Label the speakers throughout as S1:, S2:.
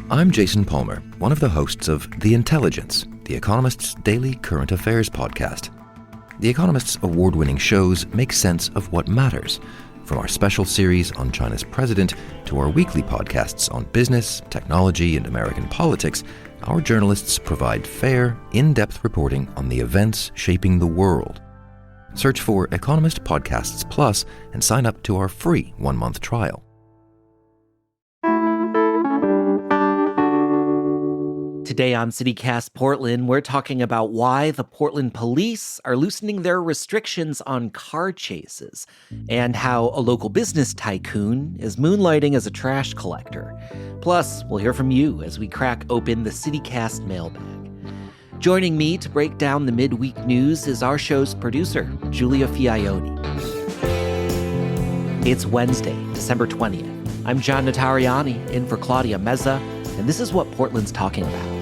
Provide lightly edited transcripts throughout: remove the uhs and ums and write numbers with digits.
S1: I'm Jason Palmer, one of the hosts of The Intelligence, The Economist's daily current affairs podcast. The Economist's award-winning shows make sense of what matters, from our special series on China's president to our weekly podcasts on business, technology, and American politics. Our journalists provide fair, in-depth reporting on the events shaping the world. Search for Economist Podcasts Plus and sign up to our free 1-month trial.
S2: Today on CityCast Portland, we're talking about why the Portland police are loosening their restrictions on car chases and how a local business tycoon is moonlighting as a trash collector. Plus, we'll hear from you as we crack open the CityCast mailbag. Joining me to break down the midweek news is our show's producer, Giulia Fiaoni. It's Wednesday, December 20th. I'm John Notarianni, in for Claudia Meza, and this is what Portland's talking about.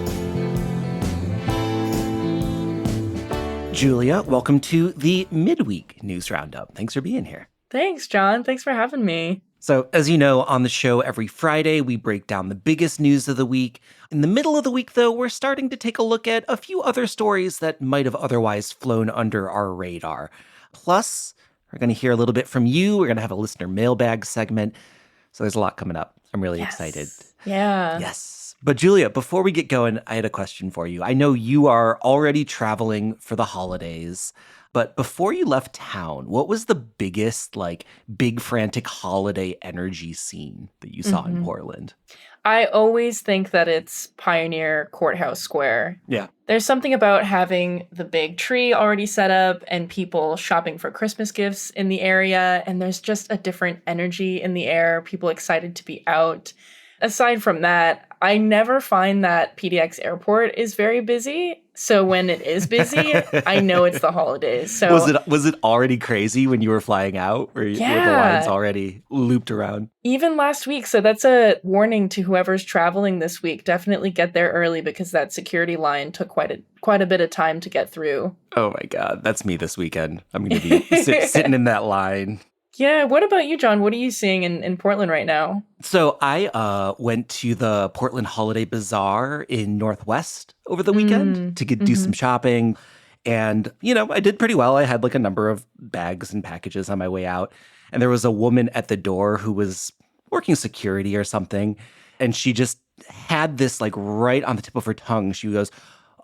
S2: Giulia, welcome to the midweek news roundup. Thanks for being here.
S3: Thanks, John. Thanks for having me.
S2: So, as you know, on the show every Friday, we break down the biggest news of the week. In the middle of the week, though, we're starting to take a look at a few other stories that might have otherwise flown under our radar. Plus, we're going to hear a little bit from you. We're going to have a listener mailbag segment. So there's a lot coming up. I'm really excited.
S3: Yeah.
S2: Yes. But Giulia, before we get going, I had a question for you. I know you are already traveling for the holidays, but before you left town, what was the biggest, big frantic holiday energy scene that you saw in Portland?
S3: I always think that it's Pioneer Courthouse Square.
S2: Yeah.
S3: There's something about having the big tree already set up and people shopping for Christmas gifts in the area, and there's just a different energy in the air, people excited to be out. Aside from that, I never find that PDX Airport is very busy. So when it is busy, I know it's the holidays. So
S2: was it already crazy when you were flying out? Were the lines already looped around?
S3: Even last week. So that's a warning to whoever's traveling this week. Definitely get there early because that security line took quite a bit of time to get through.
S2: Oh my God, that's me this weekend. I'm going to be sitting in that line.
S3: Yeah. What about you, John? What are you seeing in Portland right now?
S2: So I went to the Portland Holiday Bazaar in Northwest over the weekend to do some shopping. And, I did pretty well. I had a number of bags and packages on my way out. And there was a woman at the door who was working security or something. And she just had this right on the tip of her tongue. She goes,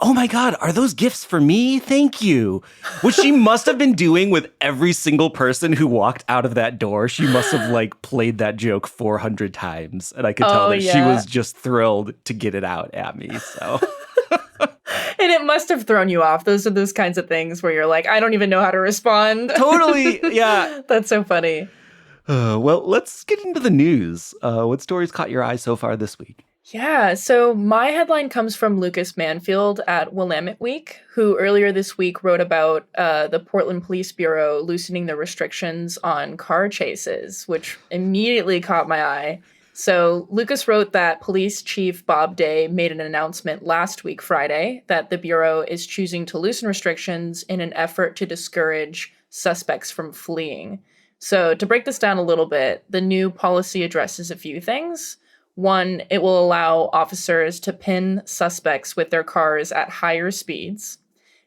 S2: "Oh my God, are those gifts for me? Thank you." Which she must have been doing with every single person who walked out of that door. She must have played that joke 400 times. And I could tell that she was just thrilled to get it out at me. So.
S3: And it must have thrown you off. Those are those kinds of things where you're like, I don't even know how to respond.
S2: Totally. Yeah.
S3: That's so funny.
S2: Well, let's get into the news. What stories caught your eye so far this week?
S3: Yeah, so my headline comes from Lucas Manfield at Willamette Week, who earlier this week wrote about the Portland Police Bureau loosening the restrictions on car chases, which immediately caught my eye. So Lucas wrote that Police Chief Bob Day made an announcement last week, Friday, that the Bureau is choosing to loosen restrictions in an effort to discourage suspects from fleeing. So to break this down a little bit, the new policy addresses a few things. One, it will allow officers to pin suspects with their cars at higher speeds.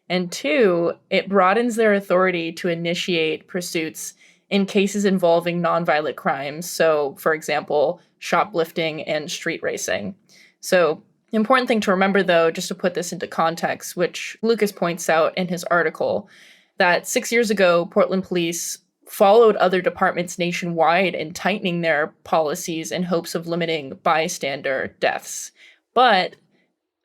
S3: And two, it broadens their authority to initiate pursuits in cases involving nonviolent crimes. So, for example, shoplifting and street racing. So, the important thing to remember, though, just to put this into context, which Lucas points out in his article, that 6 years ago, Portland police followed other departments nationwide in tightening their policies in hopes of limiting bystander deaths. But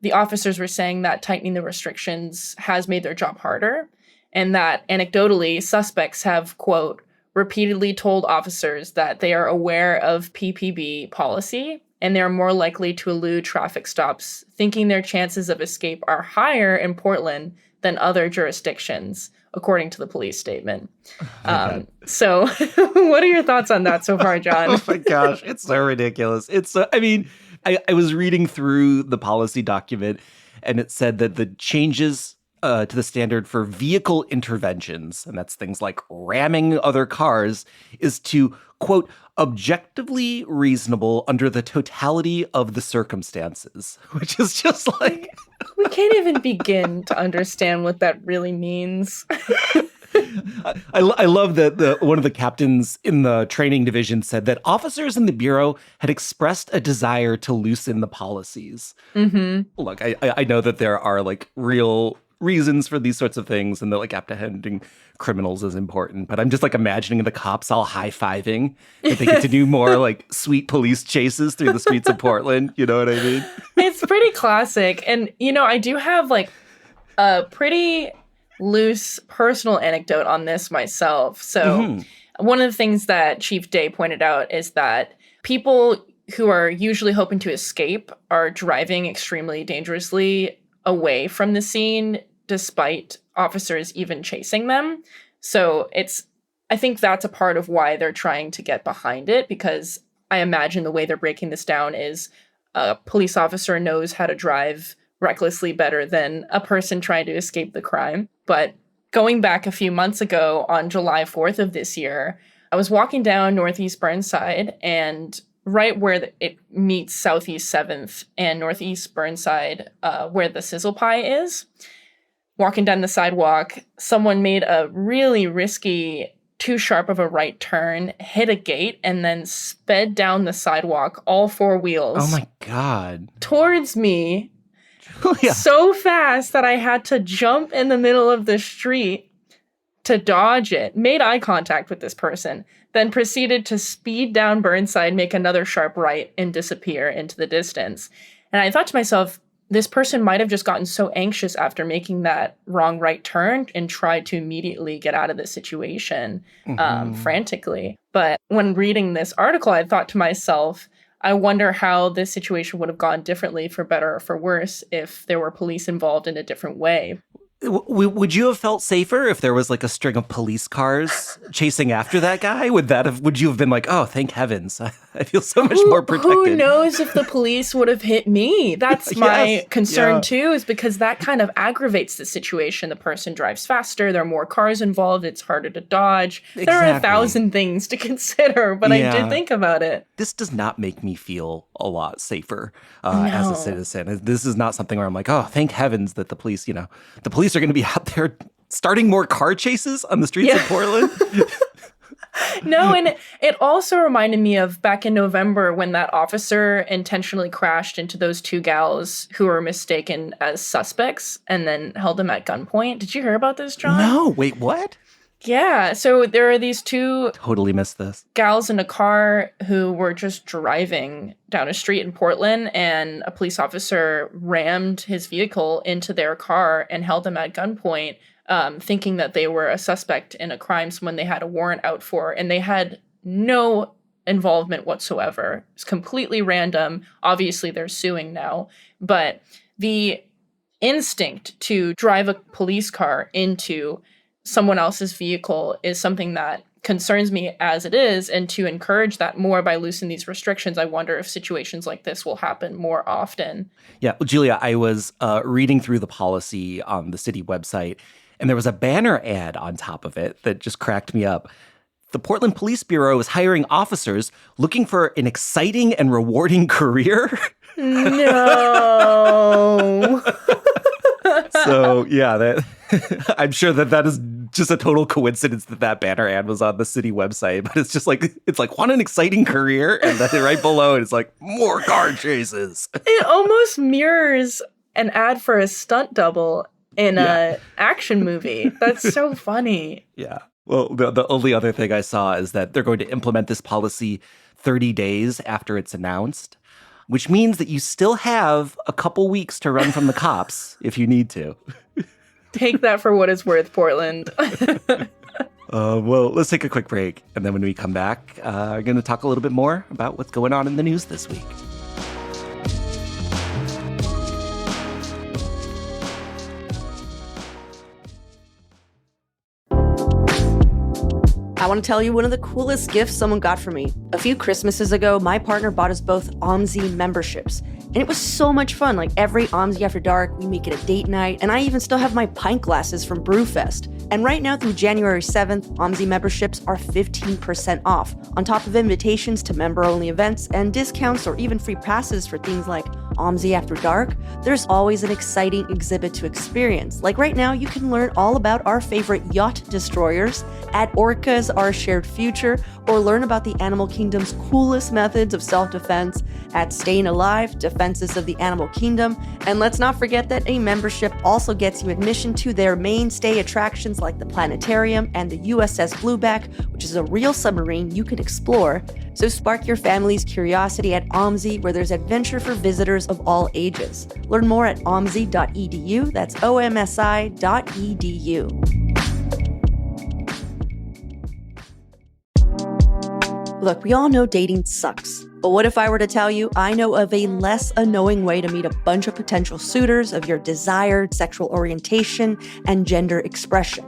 S3: the officers were saying that tightening the restrictions has made their job harder, and that anecdotally, suspects have, quote, repeatedly told officers that they are aware of PPB policy and they're more likely to elude traffic stops, thinking their chances of escape are higher in Portland than other jurisdictions, according to the police statement. So what are your thoughts on that so far, John?
S2: Oh my gosh, it's so ridiculous. I was reading through the policy document and it said that the changes to the standard for vehicle interventions, and that's things like ramming other cars, is to, quote, objectively reasonable under the totality of the circumstances, which is just like...
S3: We can't even begin to understand what that really means.
S2: I love that one of the captains in the training division said that officers in the Bureau had expressed a desire to loosen the policies. Mm-hmm. Look, I know that there are like real reasons for these sorts of things and that like apprehending criminals is important, but I'm just like imagining the cops all high-fiving that they get to do more like sweet police chases through the streets of Portland. You know what I mean?
S3: It's pretty classic. And, you know, I do have like a pretty loose personal anecdote on this myself. So one of the things that Chief Day pointed out is that people who are usually hoping to escape are driving extremely dangerously away from the scene despite officers even chasing them. So I think that's a part of why they're trying to get behind it, because I imagine the way they're breaking this down is a police officer knows how to drive recklessly better than a person trying to escape the crime. But going back a few months ago, on July 4th of this year, I was walking down Northeast Burnside, and right where it meets Southeast 7th and Northeast Burnside, where the Sizzle Pie is, walking down the sidewalk, someone made a really risky, too sharp of a right turn, hit a gate, and then sped down the sidewalk, all four wheels.
S2: Oh my God.
S3: Towards me.
S2: Julia.
S3: So fast that I had to jump in the middle of the street to dodge it, made eye contact with this person, then proceeded to speed down Burnside, make another sharp right, and disappear into the distance. And I thought to myself, this person might have just gotten so anxious after making that wrong right turn and tried to immediately get out of the situation frantically. But when reading this article, I thought to myself, I wonder how this situation would have gone differently, for better or for worse, if there were police involved in a different way.
S2: Would you have felt safer if there was like a string of police cars chasing after that guy? Would you have been like, oh, thank heavens, I feel so much more protected?
S3: Who knows if the police would have hit me? That's my concern too, is because that kind of aggravates the situation. The person drives faster, there are more cars involved, it's harder to dodge. Exactly. There are 1,000 things to consider, but I did think about it.
S2: This does not make me feel a lot safer as a citizen. This is not something where I'm like, oh, thank heavens that the police are going to be out there starting more car chases on the streets of Portland.
S3: No, and it also reminded me of back in November when that officer intentionally crashed into those two gals who were mistaken as suspects and then held them at gunpoint. Did you hear about this, John?
S2: No, wait, what?
S3: Yeah, so there are these two
S2: totally missed this
S3: gals in a car who were just driving down a street in Portland, and a police officer rammed his vehicle into their car and held them at gunpoint, thinking that they were a suspect in a crime, someone they had a warrant out for, and they had no involvement whatsoever. It's completely random. Obviously, they're suing now, but the instinct to drive a police car into someone else's vehicle is something that concerns me as it is, and to encourage that more by loosening these restrictions, I wonder if situations like this will happen more often.
S2: Yeah, well, Julia, I was reading through the policy on the city website, and there was a banner ad on top of it that just cracked me up. The Portland Police Bureau is hiring officers looking for an exciting and rewarding career.
S3: No.
S2: So, yeah, I'm sure that is just a total coincidence that banner ad was on the city website, but it's like, want an exciting career? And then right below it is like, more car chases.
S3: It almost mirrors an ad for a stunt double in a action movie. That's so funny.
S2: Yeah. Well, the only other thing I saw is that they're going to implement this policy 30 days after it's announced, which means that you still have a couple weeks to run from the cops if you need to.
S3: Take that for what it's worth, Portland.
S2: Well, let's take a quick break. And then when we come back, we're going to talk a little bit more about what's going on in the news this week.
S4: I want to tell you one of the coolest gifts someone got for me. A few Christmases ago, my partner bought us both OMSI memberships. And it was so much fun. Like every OMSI After Dark, we make it a date night. And I even still have my pint glasses from Brewfest. And right now through January 7th, OMSI memberships are 15% off, on top of invitations to member-only events and discounts or even free passes for things like OMSI After Dark. There's always an exciting exhibit to experience. Like right now, you can learn all about our favorite yacht destroyers, at Orcas Our Shared Future, or learn about the animal kingdom's coolest methods of self-defense at Staying Alive, Defenses of the Animal Kingdom. And let's not forget that a membership also gets you admission to their mainstay attractions like the planetarium and the USS Blueback, which is a real submarine you can explore. So spark your family's curiosity at OMSI, where there's adventure for visitors of all ages. Learn more at omsi.edu. That's omsi.edu. Look, we all know dating sucks. But what if I were to tell you I know of a less annoying way to meet a bunch of potential suitors of your desired sexual orientation and gender expression?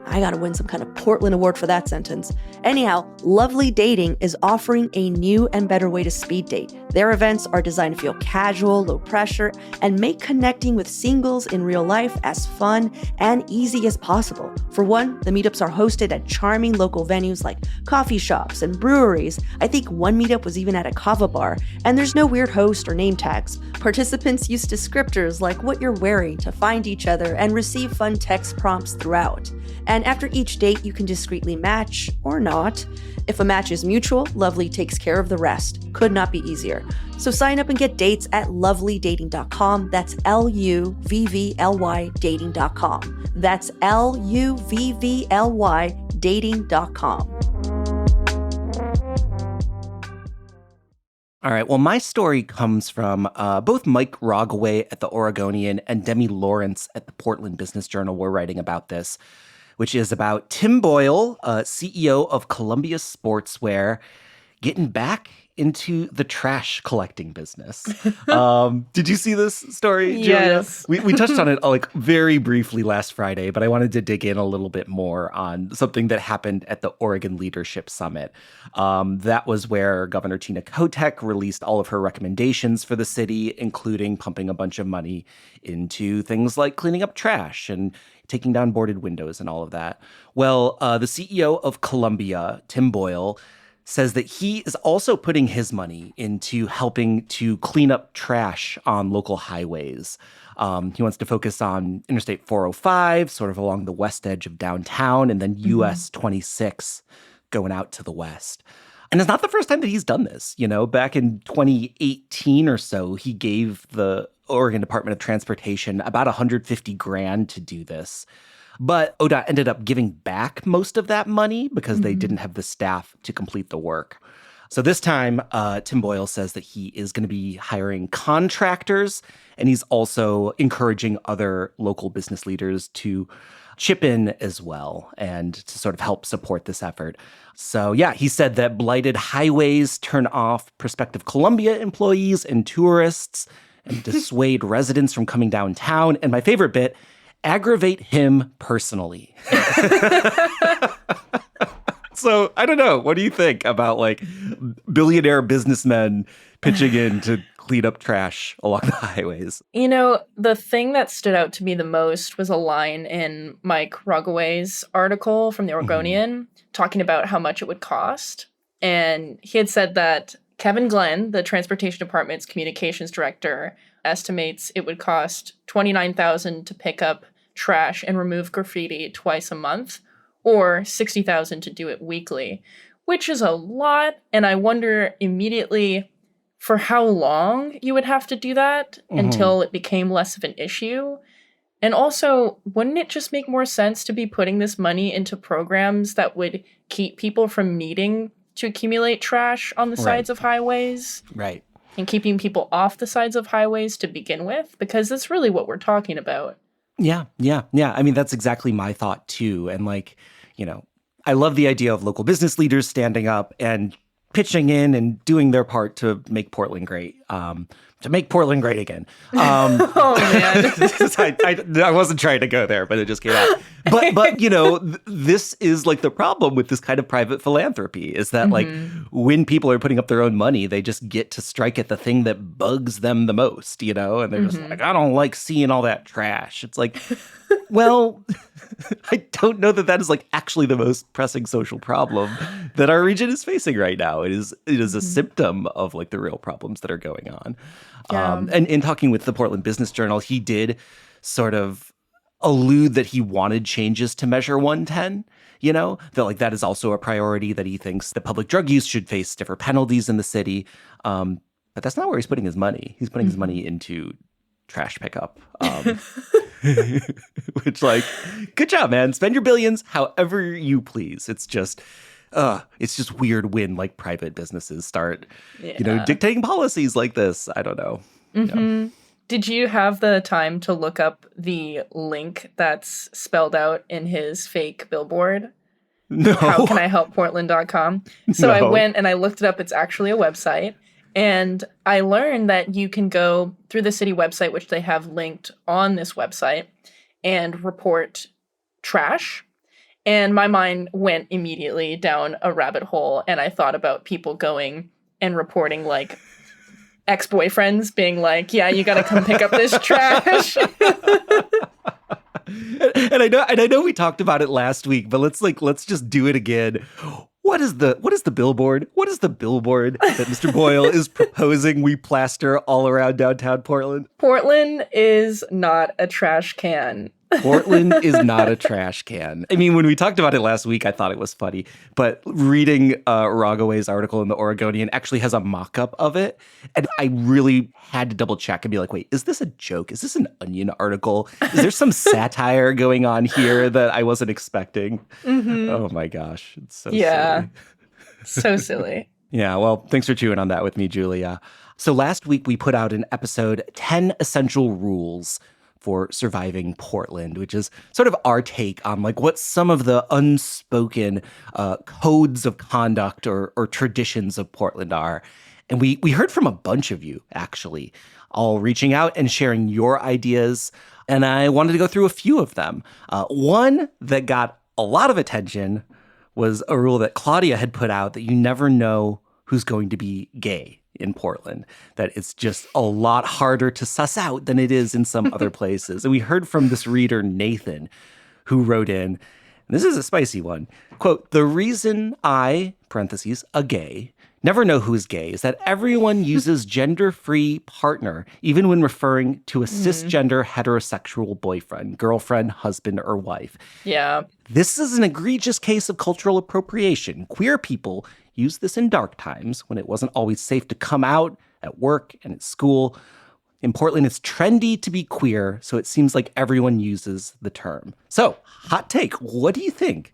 S4: I gotta win some kind of Portland award for that sentence. Anyhow, Lovely Dating is offering a new and better way to speed date. Their events are designed to feel casual, low pressure, and make connecting with singles in real life as fun and easy as possible. For one, the meetups are hosted at charming local venues like coffee shops and breweries. I think one meetup was even at a kava bar, and there's no weird host or name tags. Participants use descriptors like what you're wearing to find each other and receive fun text prompts throughout. And after each date, you can discreetly match or not. If a match is mutual, Lovely takes care of the rest. Could not be easier. So sign up and get dates at lovelydating.com. That's LUVVLY dating.com. That's LUVVLY dating.com.
S2: All right. Well, my story comes from both Mike Rogaway at the Oregonian and Demi Lawrence at the Portland Business Journal were writing about this, which is about Tim Boyle, CEO of Columbia Sportswear, getting back into the trash collecting business. Did you see this story, Julia?
S3: Yes.
S2: We touched on it like very briefly last Friday, but I wanted to dig in a little bit more on something that happened at the Oregon Leadership Summit. That was where Governor Tina Kotek released all of her recommendations for the city, including pumping a bunch of money into things like cleaning up trash and taking down boarded windows and all of that. Well, the CEO of Columbia, Tim Boyle, says that he is also putting his money into helping to clean up trash on local highways. He wants to focus on Interstate 405, sort of along the west edge of downtown, and then US 26 going out to the west. And it's not the first time that he's done this. You know, back in 2018 or so, he gave the Oregon Department of Transportation about $150,000 to do this. But ODOT ended up giving back most of that money because they didn't have the staff to complete the work. So this time, Tim Boyle says that he is going to be hiring contractors, and he's also encouraging other local business leaders to chip in as well and to sort of help support this effort. So yeah, he said that blighted highways turn off prospective Columbia employees and tourists and dissuade residents from coming downtown. And my favorite bit, aggravate him personally. So I don't know. What do you think about like billionaire businessmen pitching in to clean up trash along the highways?
S3: You know, the thing that stood out to me the most was a line in Mike Rogaway's article from the Oregonian talking about how much it would cost. And he had said that Kevin Glenn, the Transportation Department's communications director, estimates it would cost $29,000 to pick up trash and remove graffiti twice a month, or $60,000 to do it weekly, which is a lot. And I wonder immediately for how long you would have to do that until it became less of an issue. And also, wouldn't it just make more sense to be putting this money into programs that would keep people from needing to accumulate trash on the sides of highways?
S2: Right.
S3: And keeping people off the sides of highways to begin with? Because that's really what we're talking about.
S2: Yeah. I mean, that's exactly my thought too. And like, you know, I love the idea of local business leaders standing up and pitching in and doing their part to make Portland great. to make Portland great again.
S3: Oh, man.
S2: I wasn't trying to go there, but it just came out. But this is like the problem with this kind of private philanthropy is that like when people are putting up their own money, they just get to strike at the thing that bugs them the most, and they're just like, I don't like seeing all that trash. It's like, well, I don't know that is like actually the most pressing social problem that our region is facing right now. It is a symptom of like the real problems that are going on.
S3: Yeah.
S2: And in talking with the Portland Business Journal, he did sort of allude that he wanted changes to Measure 110, that like that is also a priority, that he thinks that public drug use should face stiffer penalties in the city. But that's not where he's putting his money. He's putting his money into trash pickup, which like, good job, man. Spend your billions however you please. It's just weird when like private businesses start, dictating policies like this. I don't know. Yeah.
S3: Did you have the time to look up the link that's spelled out in his fake billboard?
S2: No.
S3: HowCanIHelpPortland.com. So
S2: No.
S3: I went and I looked it up. It's actually a website. And I learned that you can go through the city website, which they have linked on this website, and report trash. And my mind went immediately down a rabbit hole. And I thought about people going and reporting like ex-boyfriends being like, yeah, you got to come pick up this trash.
S2: And I know we talked about it last week, but let's just do it again. What is the billboard? What is the billboard that Mr. Boyle is proposing we plaster all around downtown Portland?
S3: Portland is not a trash can.
S2: Portland is not a trash can. I mean, when we talked about it last week, I thought it was funny. But reading Rogaway's article in the Oregonian actually has a mock-up of it. And I really had to double check and be like, wait, is this a joke? Is this an Onion article? Is there some satire going on here that I wasn't expecting? Oh my gosh. It's so silly.
S3: So silly.
S2: Yeah, well, thanks for chewing on that with me, Julia. So last week we put out an episode, 10 Essential Rules for Surviving Portland, which is sort of our take on like what some of the unspoken codes of conduct or traditions of Portland are. And we heard from a bunch of you, actually, all reaching out and sharing your ideas. And I wanted to go through a few of them. One that got a lot of attention was a rule that Claudia had put out that you never know who's going to be gay in Portland, that it's just a lot harder to suss out than it is in some other places. And we heard from this reader, Nathan, who wrote in, and this is a spicy one, quote, "The reason I, parentheses, a gay, never know who is gay is that everyone uses gender-free partner, even when referring to a cisgender heterosexual boyfriend, girlfriend, husband, or wife.
S3: Yeah.
S2: This is an egregious case of cultural appropriation. Queer people used this in dark times when it wasn't always safe to come out at work and at school. In Portland, it's trendy to be queer, so it seems like everyone uses the term." So, hot take. What do you think,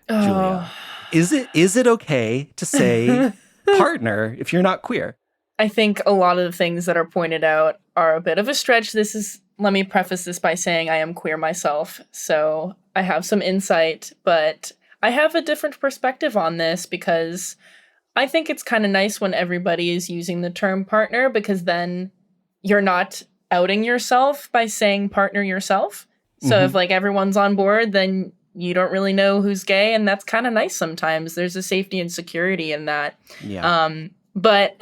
S2: Julia? Is it okay to say partner if you're not queer?
S3: I think a lot of the things that are pointed out are a bit of a stretch. Let me preface this by saying I am queer myself, so I have some insight, but I have a different perspective on this because I think it's kind of nice when everybody is using the term partner, because then you're not outing yourself by saying partner yourself. So if like everyone's on board, then you don't really know who's gay, and that's kind of nice sometimes. There's a safety and security in that.
S2: Yeah.
S3: But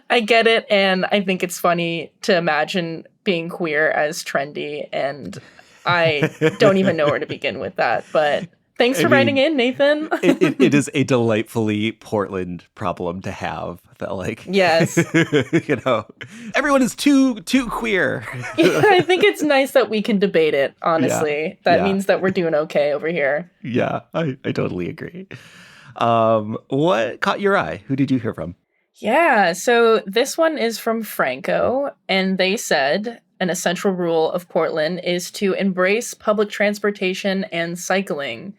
S3: I get it, and I think it's funny to imagine being queer as trendy, and I don't even know where to begin with that, but thanks for writing in, Nathan.
S2: It is a delightfully Portland problem to have. That like,
S3: yes,
S2: everyone is too queer.
S3: Yeah, I think it's nice that we can debate it. Honestly, that means that we're doing okay over here.
S2: Yeah, I totally agree. What caught your eye? Who did you hear from?
S3: Yeah, so this one is from Franco, and they said an essential rule of Portland is to embrace public transportation and cycling.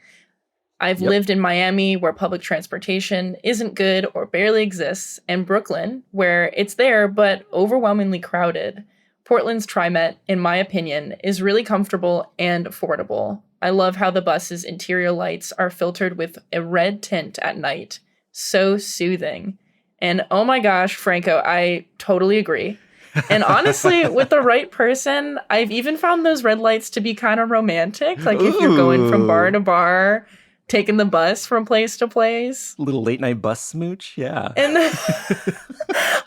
S3: I've lived in Miami, where public transportation isn't good or barely exists, and Brooklyn, where it's there but overwhelmingly crowded. Portland's TriMet, in my opinion, is really comfortable and affordable. I love how the bus's interior lights are filtered with a red tint at night. So soothing. And oh my gosh, Franco, I totally agree. And honestly, with the right person, I've even found those red lights to be kind of romantic. Like if you're going from bar to bar, taking the bus from place to place.
S2: Little late night bus smooch, yeah.
S3: And I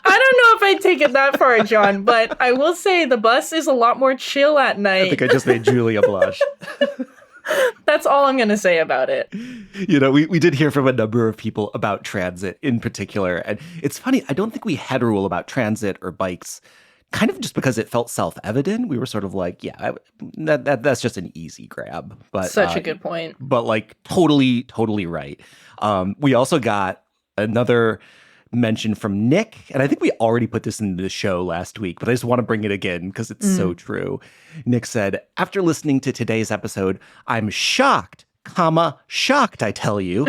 S3: don't know if I'd take it that far, John, but I will say the bus is a lot more chill at night.
S2: I think I just made Giulia blush.
S3: That's all I'm going to say about it.
S2: You know, we did hear from a number of people about transit in particular. And it's funny, I don't think we had a rule about transit or bikes, kind of just because it felt self-evident. We were sort of like, yeah, that's just an easy grab. But
S3: Such a good point.
S2: But like totally right. We also got another mention from Nick, and I think we already put this in the show last week, but I just want to bring it again because it's so true. Nick said, after listening to today's episode, I'm shocked, I tell you.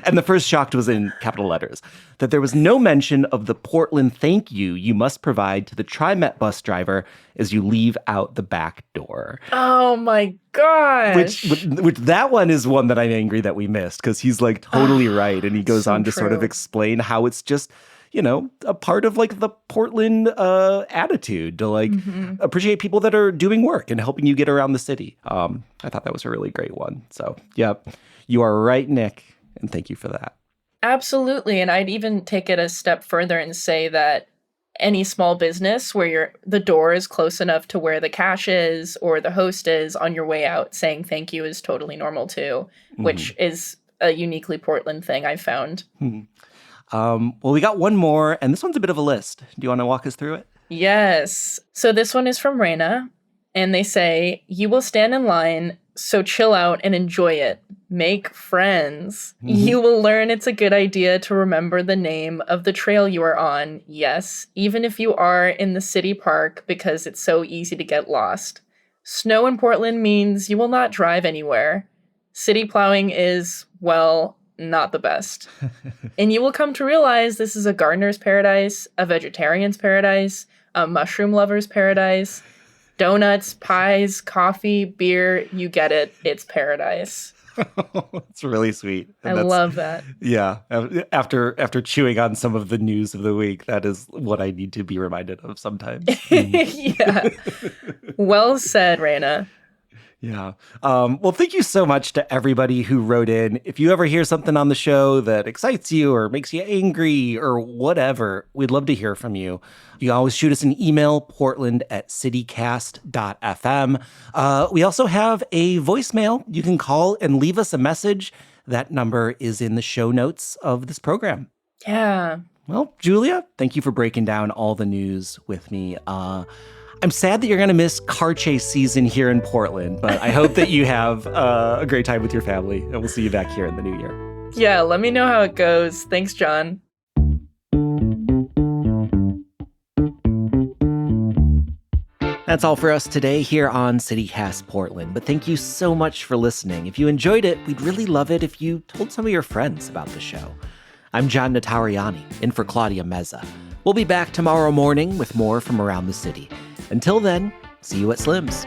S2: And the first shocked was in capital letters, that there was no mention of the Portland thank you must provide to the TriMet bus driver as you leave out the back door.
S3: Oh my gosh.
S2: Which that one is one that I'm angry that we missed, because he's like totally right. And he goes on to sort of explain how it's just, you know, a part of like the Portland attitude to like appreciate people that are doing work and helping you get around the city. I thought that was a really great one. So, yeah, you are right, Nick. And thank you for that.
S3: Absolutely. And I'd even take it a step further and say that any small business where the door is close enough to where the cash is or the host is on your way out, saying thank you is totally normal too, which is a uniquely Portland thing I've found.
S2: Well, we got one more, and this one's a bit of a list. Do you want to walk us through it?
S3: Yes. So this one is from Raina, and they say, you will stand in line, so chill out and enjoy it. Make friends. You will learn it's a good idea to remember the name of the trail you are on. Yes, even if you are in the city park, because it's so easy to get lost. Snow in Portland means you will not drive anywhere. City plowing is, well, not the best. And you will come to realize this is a gardener's paradise, a vegetarian's paradise, a mushroom lover's paradise. Donuts, pies, coffee, beer, you get it. It's paradise.
S2: It's really sweet.
S3: I love that.
S2: Yeah. After chewing on some of the news of the week, that is what I need to be reminded of sometimes.
S3: Yeah. Well said, Raina.
S2: Yeah. Well, thank you so much to everybody who wrote in. If you ever hear something on the show that excites you or makes you angry or whatever, we'd love to hear from you. You can always shoot us an email, portland@citycast.fm. We also have a voicemail. You can call and leave us a message. That number is in the show notes of this program.
S3: Yeah.
S2: Well, Giulia, thank you for breaking down all the news with me. I'm sad that you're going to miss car chase season here in Portland, but I hope that you have a great time with your family, and we'll see you back here in the new year.
S3: Yeah, let me know how it goes. Thanks, John.
S2: That's all for us today here on CityCast Portland, but thank you so much for listening. If you enjoyed it, we'd really love it if you told some of your friends about the show. I'm John Notarianni, in for Claudia Meza. We'll be back tomorrow morning with more from around the city. Until then, see you at Slim's.